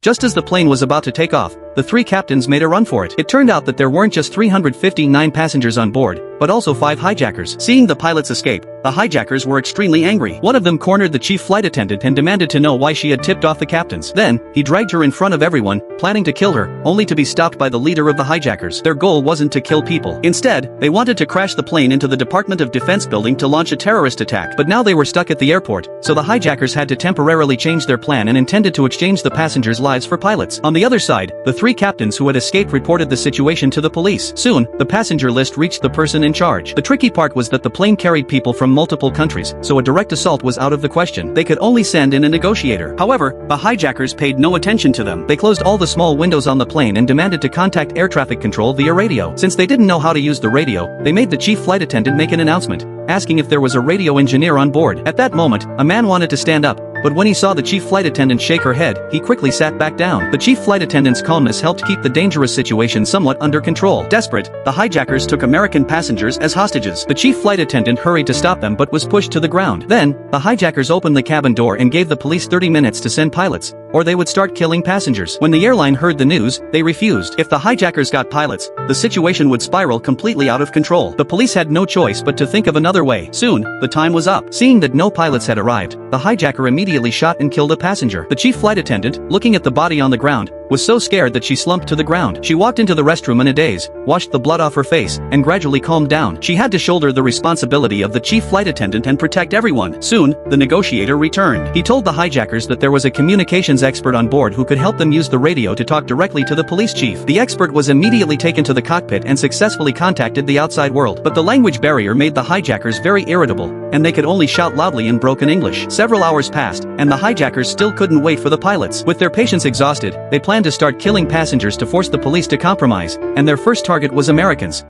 Just as the plane was about to take off, the three captains made a run for it. It turned out that there weren't just 359 passengers on board, but also 5 hijackers. Seeing the pilots escape, the hijackers were extremely angry. One of them cornered the chief flight attendant and demanded to know why she had tipped off the captains. Then, he dragged her in front of everyone, planning to kill her, only to be stopped by the leader of the hijackers. Their goal wasn't to kill people. Instead, they wanted to crash the plane into the Department of Defense building to launch a terrorist attack. But now they were stuck at the airport, so the hijackers had to temporarily change their plan and intended to exchange the passengers' lives for pilots. On the other side, the 3 captains who had escaped reported the situation to the police. Soon, the passenger list reached the person in charge. The tricky part was that the plane carried people from multiple countries, so a direct assault was out of the question. They could only send in a negotiator. However, the hijackers paid no attention to them. They closed all the small windows on the plane and demanded to contact air traffic control via radio. Since they didn't know how to use the radio, they made the chief flight attendant make an announcement, asking if there was a radio engineer on board. At that moment, a man wanted to stand up, but when he saw the chief flight attendant shake her head, he quickly sat back down. The chief flight attendant's calmness helped keep the dangerous situation somewhat under control. Desperate, the hijackers took American passengers as hostages. The chief flight attendant hurried to stop them but was pushed to the ground. Then, the hijackers opened the cabin door and gave the police 30 minutes to send pilots, or they would start killing passengers. When the airline heard the news, they refused. If the hijackers got pilots, the situation would spiral completely out of control. The police had no choice but to think of another way. Soon, the time was up. Seeing that no pilots had arrived, the hijacker immediately shot and killed a passenger. The chief flight attendant, looking at the body on the ground, was so scared that she slumped to the ground. She walked into the restroom in a daze, washed the blood off her face, and gradually calmed down. She had to shoulder the responsibility of the chief flight attendant and protect everyone. Soon, the negotiator returned. He told the hijackers that there was a communications expert on board who could help them use the radio to talk directly to the police chief. The expert was immediately taken to the cockpit and successfully contacted the outside world. But the language barrier made the hijackers very irritable, and they could only shout loudly in broken English. Several hours passed, and the hijackers still couldn't wait for the pilots. With their patience exhausted, they planned to start killing passengers to force the police to compromise, and their first target was Americans.